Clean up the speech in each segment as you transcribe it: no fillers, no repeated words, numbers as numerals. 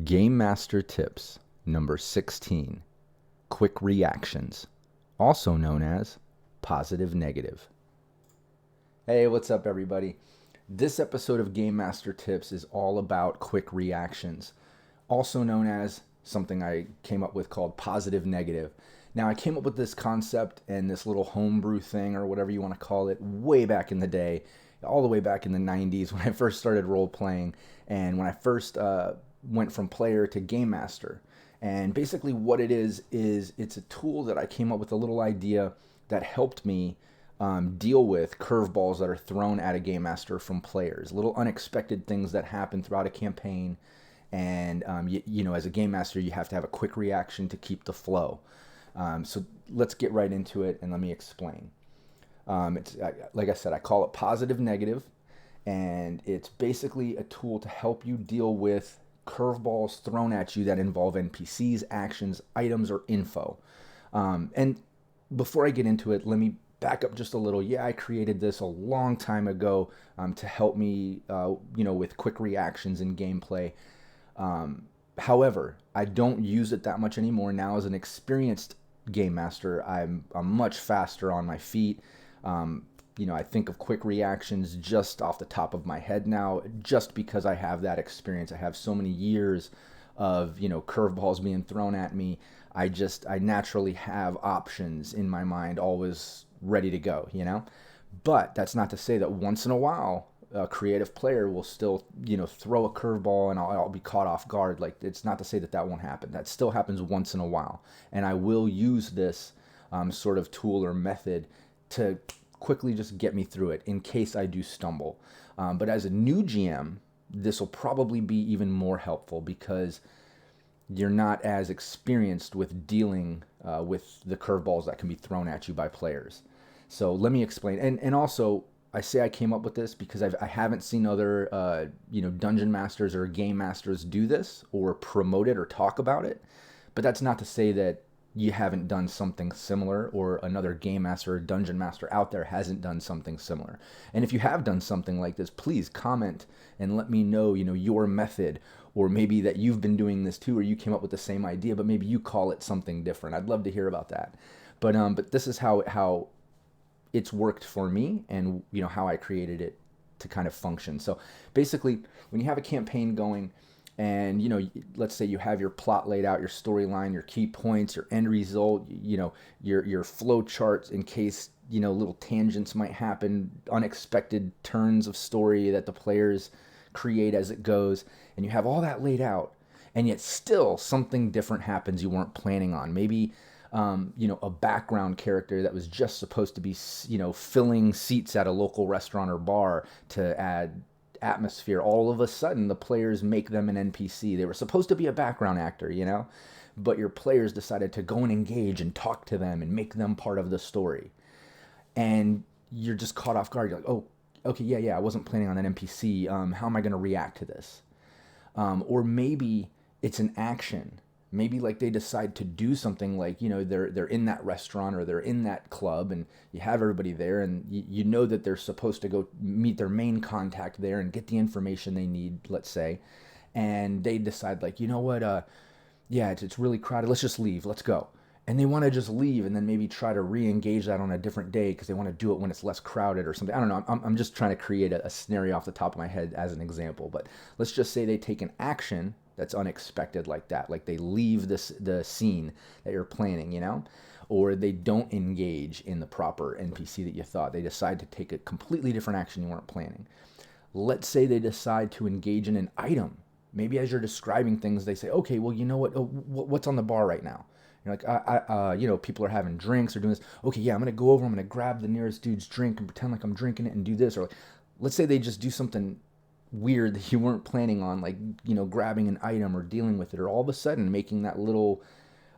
Game Master Tips number 16. Quick reactions, also known as positive negative. Hey, what's up, everybody? This episode of Game Master Tips is all about quick reactions, also known as something I came up with called positive negative. Now, I came up with this concept and this little homebrew thing, or whatever you want to call it, way back in the day, all the way back in the 90s when I first started role playing and when I first went from player to game master. And basically, what it is it's a tool that I came up with, a little idea that helped me deal with curveballs that are thrown at a game master from players, little unexpected things that happen throughout a campaign. And as a game master, you have to have a quick reaction to keep the flow. So let's get right into it and let me explain. It's like I said, I call it positive negative, and it's basically a tool to help you deal with curveballs thrown at you that involve NPCs, actions, items, or info. And before I get into it, let me back up just a little. Yeah, I created this a long time ago to help me, with quick reactions in gameplay. However, I don't use it that much anymore. Now, as an experienced game master, I'm much faster on my feet. I think of quick reactions just off the top of my head now, just because I have that experience. I have so many years of, curveballs being thrown at me. I naturally have options in my mind always ready to go, But that's not to say that once in a while, a creative player will still, throw a curveball and I'll be caught off guard. Like, it's not to say that that won't happen. That still happens once in a while. And I will use this sort of tool or method to quickly just get me through it in case I do stumble. But as a new GM, this will probably be even more helpful because you're not as experienced with dealing with the curveballs that can be thrown at you by players. So let me explain. And also, I say I came up with this because I haven't seen other dungeon masters or game masters do this or promote it or talk about it. But that's not to say that you haven't done something similar, or another game master or dungeon master out there hasn't done something similar. And if you have done something like this, please comment and let me know, your method, or maybe that you've been doing this too, or you came up with the same idea, but maybe you call it something different. I'd love to hear about that. But this is how it's worked for me, and how I created it to kind of function. So basically, when you have a campaign going, and let's say you have your plot laid out, your storyline, your key points, your end result, your flow charts in case little tangents might happen, unexpected turns of story that the players create as it goes, and you have all that laid out, and yet still something different happens you weren't planning on. Maybe a background character that was just supposed to be filling seats at a local restaurant or bar to add atmosphere. All of a sudden, the players make them an NPC. They were supposed to be a background actor, but your players decided to go and engage and talk to them and make them part of the story. And you're just caught off guard. You're like, oh, okay, yeah, I wasn't planning on an NPC. How am I going to react to this? Or maybe it's an action. Maybe like they decide to do something, like they're in that restaurant or they're in that club, and you have everybody there, and you know that they're supposed to go meet their main contact there and get the information they need, let's say, and they decide, like, yeah, it's really crowded, let's just leave, let's go. And they want to just leave and then maybe try to re-engage that on a different day because they want to do it when it's less crowded or something. I don't know. I'm just trying to create a scenario off the top of my head as an example. But let's just say they take an action that's unexpected like that. Like they leave the scene that you're planning, or they don't engage in the proper NPC that you thought. They decide to take a completely different action you weren't planning. Let's say they decide to engage in an item. Maybe as you're describing things, they say, okay, well, you know what? What's on the bar right now? You're like, people are having drinks or doing this. Okay, yeah, I'm going to go over, I'm going to grab the nearest dude's drink and pretend like I'm drinking it and do this. Or like, let's say they just do something weird that you weren't planning on, like, grabbing an item or dealing with it, or all of a sudden making that little,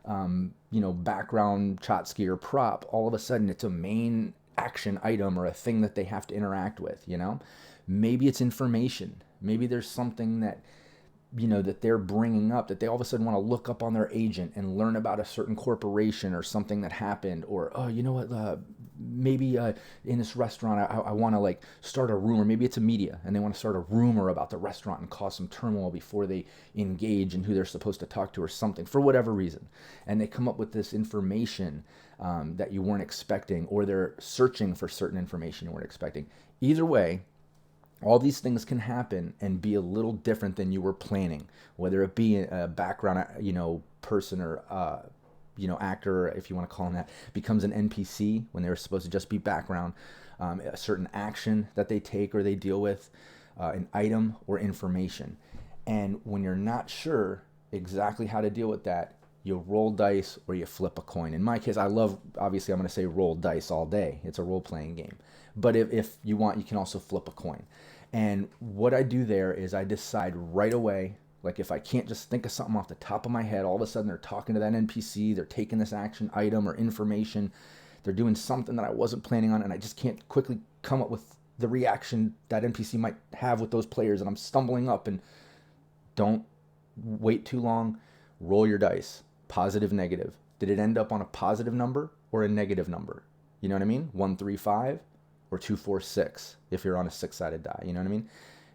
background Chotsky or prop, all of a sudden it's a main action item or a thing that they have to interact with, Maybe it's information. Maybe there's something that that they're bringing up, that they all of a sudden want to look up on their agent and learn about a certain corporation or something that happened, or oh, you know what, maybe in this restaurant I want to like start a rumor. Maybe it's a media and they want to start a rumor about the restaurant and cause some turmoil before they engage in who they're supposed to talk to or something, for whatever reason. And they come up with this information that you weren't expecting, or they're searching for certain information you weren't expecting. Either way, all these things can happen and be a little different than you were planning, whether it be a background, person or, actor, if you want to call them that, becomes an NPC when they were supposed to just be background, a certain action that they take or they deal with, an item or information. And when you're not sure exactly how to deal with that, you roll dice or you flip a coin. In my case, obviously I'm going to say roll dice all day. It's a role-playing game. But if you want, you can also flip a coin. And what I do there is I decide right away, like if I can't just think of something off the top of my head, all of a sudden they're talking to that NPC, they're taking this action item or information, they're doing something that I wasn't planning on, and I just can't quickly come up with the reaction that NPC might have with those players, and I'm stumbling up. And don't wait too long, roll your dice, positive, negative. Did it end up on a positive number or a negative number? You know what I mean? 1, 3, 5. Or 2, 4, 6 if you're on a 6-sided die. You know what I mean?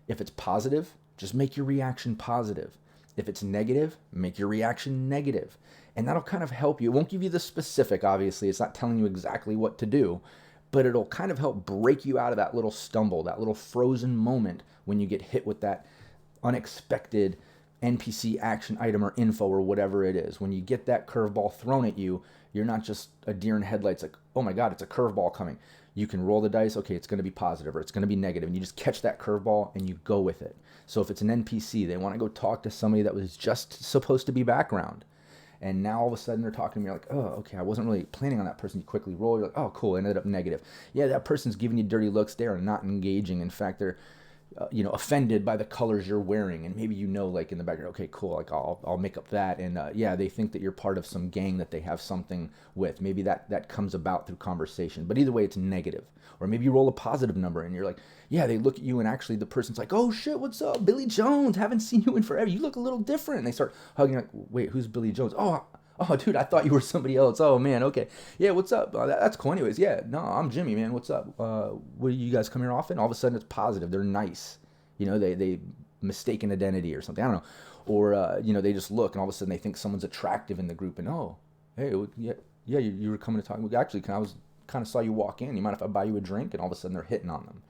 If it's positive, just make your reaction positive. If it's negative, make your reaction negative. And that'll kind of help you. It won't give you the specific, obviously. It's not telling you exactly what to do, but it'll kind of help break you out of that little stumble, that little frozen moment when you get hit with that unexpected NPC action item or info or whatever it is. When you get that curveball thrown at you, you're not just a deer in headlights like, oh my God, it's a curveball coming. You can roll the dice, okay, it's going to be positive or it's going to be negative, and you just catch that curveball and you go with it. So if it's an NPC, they want to go talk to somebody that was just supposed to be background, and now all of a sudden they're talking to me, you're like, oh, okay, I wasn't really planning on that person. You quickly roll, you're like, oh, cool, it ended up negative. Yeah, that person's giving you dirty looks. They are not engaging. In fact, they're offended by the colors you're wearing, and maybe like in the background, okay, cool, like I'll make up that, and yeah, they think that you're part of some gang that they have something with. Maybe that comes about through conversation, but either way, it's negative. Or maybe you roll a positive number, and you're like, yeah, they look at you, and actually the person's like, oh shit, what's up, Billy Jones? Haven't seen you in forever. You look a little different. And they start hugging, like, wait, who's Billy Jones? Oh, dude, I thought you were somebody else. Oh, man, okay. Yeah, what's up? That's cool. Anyways, yeah, no, I'm Jimmy, man. What's up? What, you guys come here often? All of a sudden, it's positive. They're nice. They mistake an identity or something. I don't know. Or, they just look, and all of a sudden they think someone's attractive in the group. And, oh, hey, yeah, you were coming to talk. Actually, I was kind of saw you walk in. You mind if I buy you a drink? And all of a sudden they're hitting on them.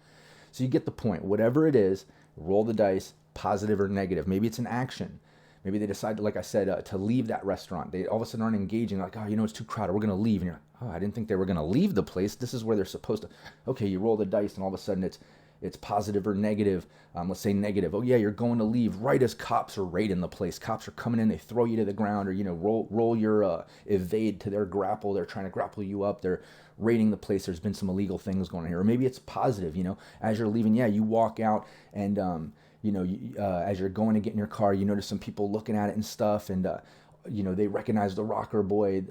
So you get the point. Whatever it is, roll the dice, positive or negative. Maybe it's an action. Maybe they decide, like I said, to leave that restaurant. They all of a sudden aren't engaging, like, oh, it's too crowded. We're going to leave. And you're like, oh, I didn't think they were going to leave the place. This is where they're supposed to. Okay, you roll the dice, and all of a sudden it's positive or negative. Let's say negative. Oh, yeah, you're going to leave right as cops are raiding the place. Cops are coming in. They throw you to the ground, or, roll your evade to their grapple. They're trying to grapple you up. They're raiding the place. There's been some illegal things going on here. Or maybe it's positive, as you're leaving. Yeah, you walk out, and as you're going to get in your car, you notice some people looking at it and stuff, and they recognize the rocker boy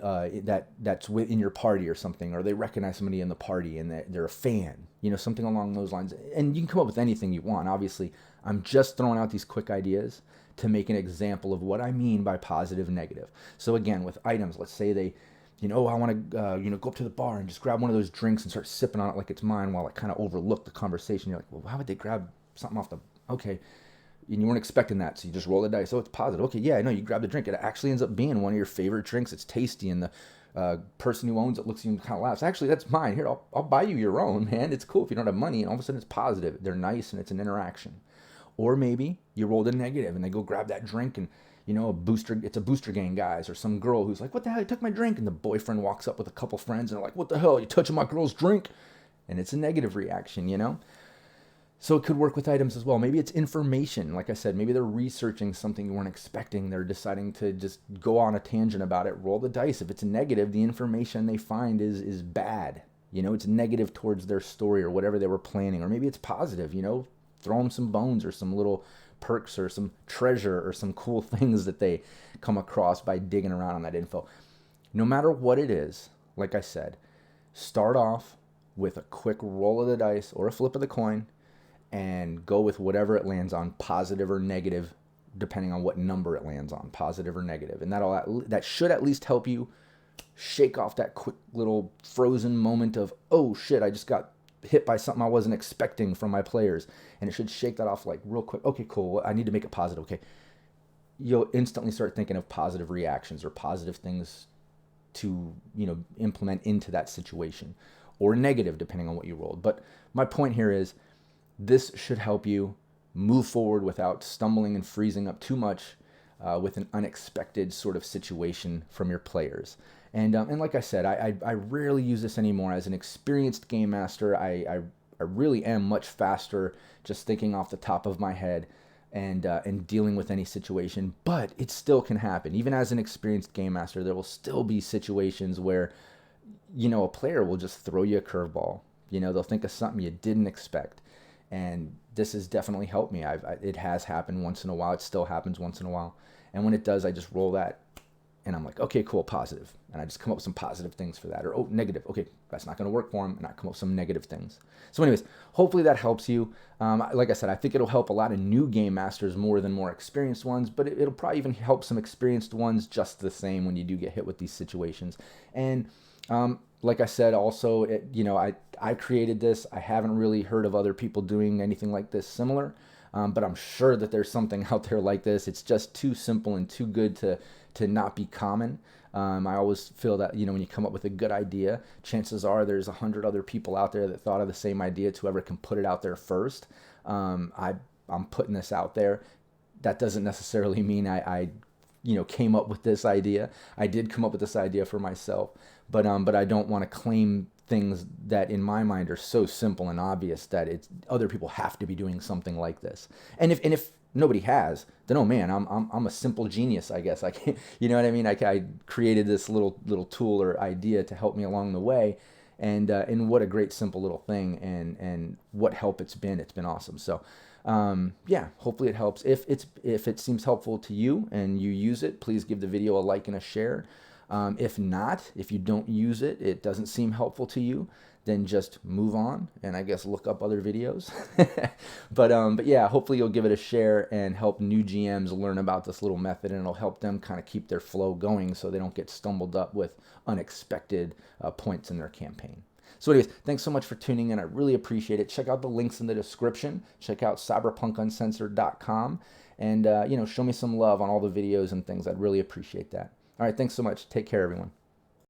that's in your party or something, or they recognize somebody in the party and they're a fan, something along those lines. And you can come up with anything you want. Obviously, I'm just throwing out these quick ideas to make an example of what I mean by positive and negative. So again, with items, let's say they, I want to, go up to the bar and just grab one of those drinks and start sipping on it like it's mine while I kind of overlook the conversation. You're like, well, why would they grab something off the, okay. And you weren't expecting that, so you just roll the dice. Oh, it's positive. Okay, yeah, I know, you grab the drink. It actually ends up being one of your favorite drinks. It's tasty, and the person who owns it looks at you and kind of laughs. Actually, that's mine. Here, I'll buy you your own, man. It's cool if you don't have money, and all of a sudden it's positive. They're nice, and it's an interaction. Or maybe you rolled a negative, and they go grab that drink, and, it's a booster gang, guys, or some girl who's like, what the hell, you took my drink? And the boyfriend walks up with a couple friends, and they're like, what the hell, you touching my girl's drink? And it's a negative reaction, So it could work with items as well. Maybe it's information. Like I said, maybe they're researching something you weren't expecting. They're deciding to just go on a tangent about it. Roll the dice. If it's negative, the information they find is bad. It's negative towards their story or whatever they were planning. Or maybe it's positive, throw them some bones or some little perks or some treasure or some cool things that they come across by digging around on that info. No matter what it is, like I said, start off with a quick roll of the dice or a flip of the coin, and go with whatever it lands on, positive or negative. depending on what number it lands on, positive or negative. And that should at least help you shake off that quick little frozen moment of, oh shit, I just got hit by something I wasn't expecting from my players. And it should shake that off like real quick. Okay, cool. I need to make it positive. Okay. You'll instantly start thinking of positive reactions or positive things to, implement into that situation, or negative depending on what you rolled. But my point here is this should help you move forward without stumbling and freezing up too much with an unexpected sort of situation from your players. And like I said, I rarely use this anymore. As an experienced game master, I really am much faster just thinking off the top of my head and dealing with any situation. But it still can happen. Even as an experienced game master, there will still be situations where, a player will just throw you a curveball. They'll think of something you didn't expect. And this has definitely helped me. It has happened once in a while. It still happens once in a while. And when it does, I just roll that and I'm like, okay, cool, positive. And I just come up with some positive things for that. Or, oh, negative. Okay, that's not going to work for him. And I come up with some negative things. So anyways, hopefully that helps you. Like I said, I think it'll help a lot of new game masters more than more experienced ones, but it'll probably even help some experienced ones just the same when you do get hit with these situations. And like I said, also, I created this. I haven't really heard of other people doing anything like this similar, but I'm sure that there's something out there like this. It's just too simple and too good to not be common. I always feel that, when you come up with a good idea, chances are there's 100 other people out there that thought of the same idea. To whoever can put it out there first. I'm putting this out there. That doesn't necessarily mean I came up with this idea. I did come up with this idea for myself, but I don't want to claim things that in my mind are so simple and obvious that other people have to be doing something like this. And if nobody has, then, oh man, I'm a simple genius, I guess. I can't, you know what I mean? I created this little tool or idea to help me along the way, and what a great simple little thing, and what help it's been. It's been awesome. So yeah, hopefully it helps. If it seems helpful to you and you use it, please give the video a like and a share. If not, if you don't use it, it doesn't seem helpful to you, then just move on and I guess look up other videos. But yeah, hopefully you'll give it a share and help new GMs learn about this little method, and it'll help them kind of keep their flow going so they don't get stumbled up with unexpected points in their campaign. So anyways, thanks so much for tuning in. I really appreciate it. Check out the links in the description. Check out cyberpunkuncensored.com, and show me some love on all the videos and things. I'd really appreciate that. All right, thanks so much. Take care, everyone.